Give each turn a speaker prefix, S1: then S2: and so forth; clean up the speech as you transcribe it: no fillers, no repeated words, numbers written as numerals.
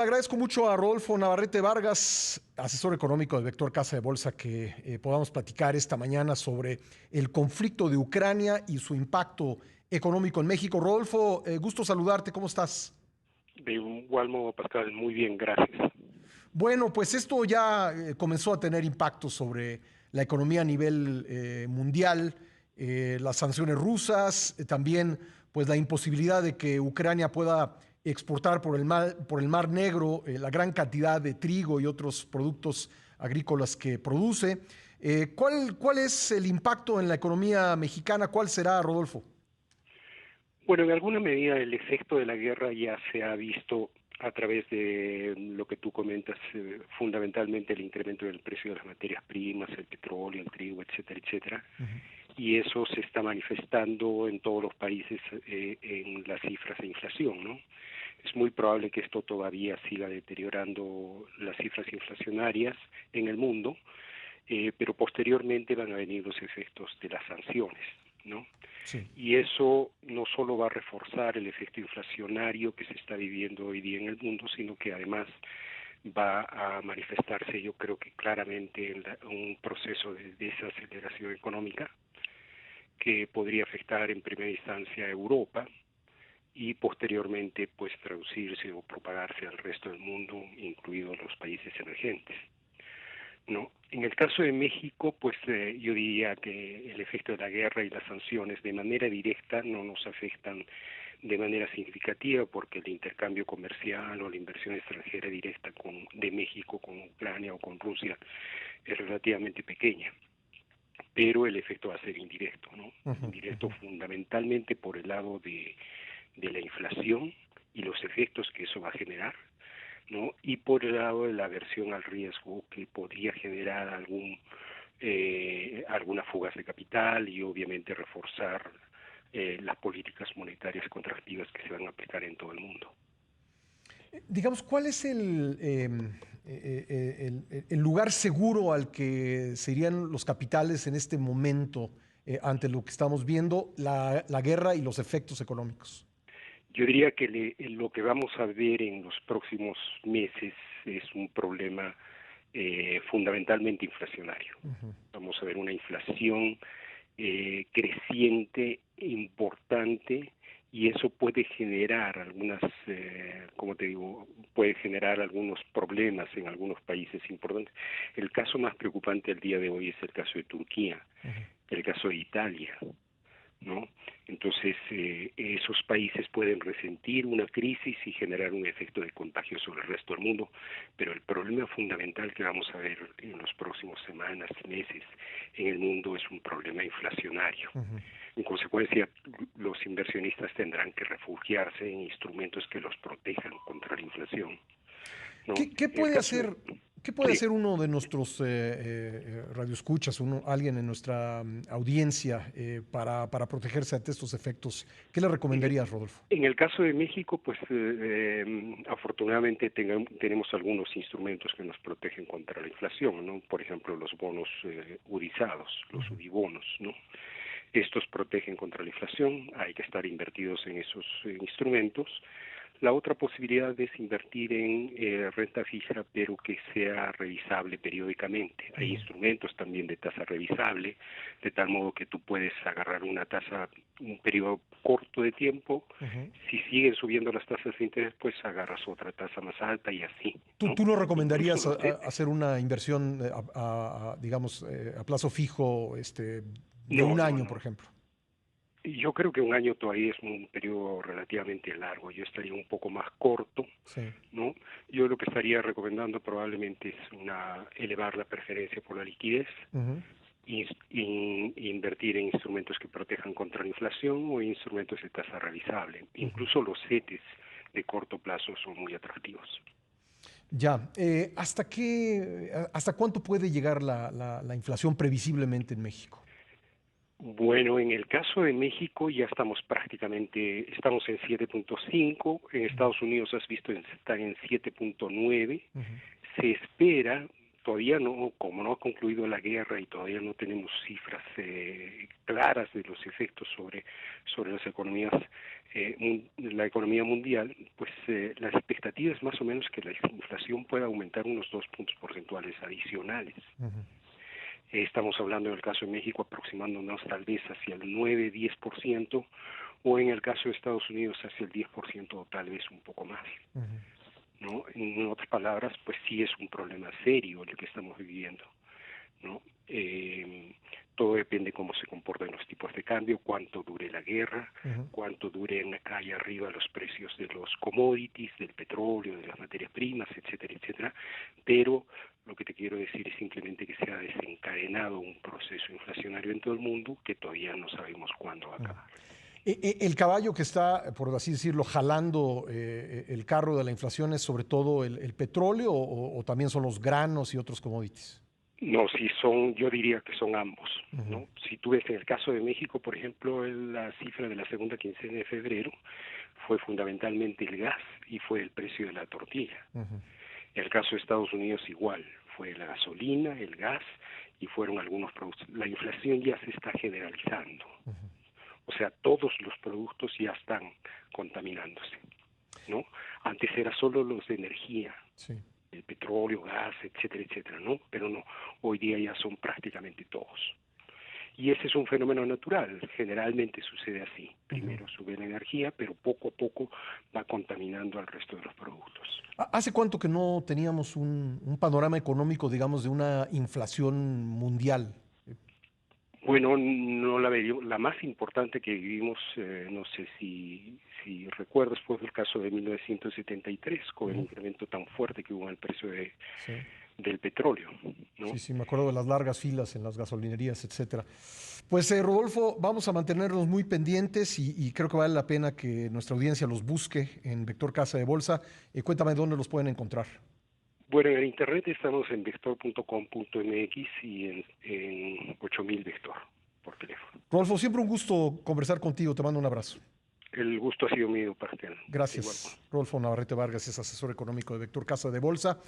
S1: Agradezco mucho a Rodolfo Navarrete Vargas, asesor económico de Vector Casa de Bolsa, que podamos platicar esta mañana sobre el conflicto de Ucrania y su impacto económico en México. Rodolfo, gusto saludarte, ¿cómo estás?
S2: De igual modo, Pascal, muy bien, gracias.
S1: Bueno, pues esto ya comenzó a tener impacto sobre la economía a nivel mundial, las sanciones rusas, también pues la imposibilidad de que Ucrania pueda exportar por el mar Negro la gran cantidad de trigo y otros productos agrícolas que produce. ¿Cuál es el impacto en la economía mexicana? ¿Cuál será, Rodolfo?
S2: Bueno, en alguna medida el efecto de la guerra ya se ha visto a través de lo que tú comentas, fundamentalmente el incremento del precio de las materias primas, el petróleo, el trigo, etcétera, etcétera.
S1: Ujú.
S2: Y eso se está manifestando en todos los países en las cifras de inflación, ¿no? Es muy probable que esto todavía siga deteriorando las cifras inflacionarias en el mundo, pero posteriormente van a venir los efectos de las sanciones, ¿no?
S1: Sí.
S2: Y eso no solo va a reforzar el efecto inflacionario que se está viviendo hoy día en el mundo, sino que además va a manifestarse, yo creo que claramente en un proceso de desaceleración económica que podría afectar en primera instancia a Europa y posteriormente pues traducirse o propagarse al resto del mundo, incluidos los países emergentes. No, en el caso de México, pues yo diría que el efecto de la guerra y las sanciones de manera directa no nos afectan de manera significativa porque el intercambio comercial o la inversión extranjera directa de México con Ucrania o con Rusia es relativamente pequeña, pero el efecto va a ser indirecto, ¿no?
S1: Ujú,
S2: Indirecto
S1: ujú.
S2: fundamentalmente por el lado de la inflación y los efectos que eso va a generar, ¿no? Y por el lado de la aversión al riesgo que podría generar algunas fugas de capital y obviamente reforzar las políticas monetarias contractivas que se van a aplicar en todo el mundo.
S1: Digamos, ¿cuál es el lugar seguro al que se irían los capitales en este momento ante lo que estamos viendo, la guerra y los efectos económicos?
S2: Yo diría que lo que vamos a ver en los próximos meses es un problema fundamentalmente inflacionario.
S1: Ujú.
S2: Vamos a ver una inflación creciente, importante, y eso puede generar como te digo, puede generar algunos problemas en algunos países importantes. El caso más preocupante al día de hoy es el caso de Turquía,
S1: Ujú.
S2: el caso de Italia, ¿no? Entonces, esos países pueden resentir una crisis y generar un efecto de contagio sobre el resto del mundo, pero el problema fundamental que vamos a ver en los próximos semanas y meses en el mundo es un problema inflacionario.
S1: Ujú.
S2: En consecuencia, los inversionistas tendrán que refugiarse en instrumentos que los protejan contra la inflación, ¿no?
S1: ¿Qué
S2: En el
S1: puede
S2: caso,
S1: hacer, qué puede
S2: sí,
S1: hacer uno de nuestros radioescuchas, alguien en nuestra audiencia para protegerse ante estos efectos? ¿Qué le
S2: en el,
S1: recomendarías, Rodolfo?
S2: en el caso de México, pues afortunadamente tenemos algunos instrumentos que nos protegen contra la inflación, ¿no? Por ejemplo, los bonos UDIzados, los
S1: Ujú.
S2: UDIBonos, ¿no? Estos protegen contra la inflación, hay que estar invertidos en esos instrumentos. La otra posibilidad es invertir en renta fija, pero que sea revisable periódicamente. Hay
S1: Ujú.
S2: instrumentos también de tasa revisable, de tal modo que tú puedes agarrar una tasa un periodo corto de tiempo.
S1: Ujú.
S2: Si siguen subiendo las tasas de interés, pues agarras otra tasa más alta y así,
S1: ¿Tú,
S2: ¿no?
S1: tú no
S2: Incluso
S1: recomendarías
S2: los CETES.
S1: hacer una inversión, digamos, a plazo fijo, de
S2: No,
S1: un
S2: no,
S1: año, por
S2: no.
S1: ejemplo?
S2: Yo creo que un año todavía es un periodo relativamente largo. Yo estaría un poco más corto,
S1: Sí.
S2: ¿no? Yo lo que estaría recomendando probablemente es elevar la preferencia por la liquidez,
S1: Ujú.
S2: invertir en instrumentos que protejan contra la inflación o instrumentos de tasa revisable.
S1: Ujú.
S2: Incluso los CETES de corto plazo son muy atractivos.
S1: Ya. ¿Hasta cuánto puede llegar la inflación previsiblemente en México?
S2: Bueno, en el caso de México ya estamos en 7.5, en
S1: Ujú.
S2: Estados Unidos has visto están en 7.9,
S1: Ujú.
S2: se espera todavía no, como no ha concluido la guerra y todavía no tenemos cifras claras de los efectos sobre las economías, la economía mundial, pues las expectativas más o menos que la inflación pueda aumentar unos 2 puntos porcentuales adicionales.
S1: Ujú.
S2: Estamos hablando en el caso de México aproximándonos tal vez hacia el 9-10%, o en el caso de Estados Unidos hacia el 10% o tal vez un poco más.
S1: Ujú.
S2: ¿No? En otras palabras, pues sí es un problema serio el que estamos viviendo, ¿no? Todo depende cómo se comporten los tipos de cambio, cuánto dure la guerra,
S1: Ujú.
S2: cuánto duren ahí arriba los precios de los commodities, del petróleo, de las materias primas, etcétera, etcétera. Pero lo que te quiero decir es simplemente que se ha desencadenado un proceso inflacionario en todo el mundo que todavía no sabemos cuándo va a
S1: Ujú.
S2: acabar.
S1: El caballo que está, por así decirlo, jalando el carro de la inflación es sobre todo el petróleo o también son los granos y otros commodities.
S2: No, sí son, yo diría que son ambos,
S1: Ujú.
S2: ¿no? Si tú ves en el caso de México, por ejemplo, la cifra de la segunda quincena de febrero fue fundamentalmente el gas y fue el precio de la tortilla.
S1: Ujú.
S2: En el caso de Estados Unidos igual, fue la gasolina, el gas y fueron algunos productos. La inflación ya se está generalizando,
S1: Ujú.
S2: o sea, todos los productos ya están contaminándose, ¿no? Antes era solo los de energía,
S1: Sí.
S2: el petróleo, gas, etcétera, etcétera, ¿no? Pero no, hoy día ya son prácticamente todos. Y ese es un fenómeno natural, generalmente sucede así.
S1: Ujú.
S2: Primero sube la energía, pero poco a poco va contaminando al resto de los productos.
S1: ¿Hace cuánto que no teníamos un panorama económico, digamos, de una inflación mundial?
S2: Bueno, no la veo. La más importante que vivimos, no sé si recuerdas, fue el caso de 1973, con el
S1: Ujú.
S2: incremento tan fuerte que hubo en el precio
S1: Sí.
S2: del petróleo, ¿no?
S1: Sí, sí, me acuerdo de las largas filas en las gasolinerías, etcétera. Pues Rodolfo, vamos a mantenernos muy pendientes y creo que vale la pena que nuestra audiencia los busque en Vector Casa de Bolsa. Cuéntame dónde los pueden encontrar.
S2: Bueno, en el internet estamos en vector.com.mx y en 8000 Vector por teléfono.
S1: Rodolfo, siempre un gusto conversar contigo. Te mando un abrazo.
S2: El gusto ha sido mío, Pastel. Igual.
S1: Gracias. Rodolfo Navarrete Vargas es asesor económico de Vector Casa de Bolsa.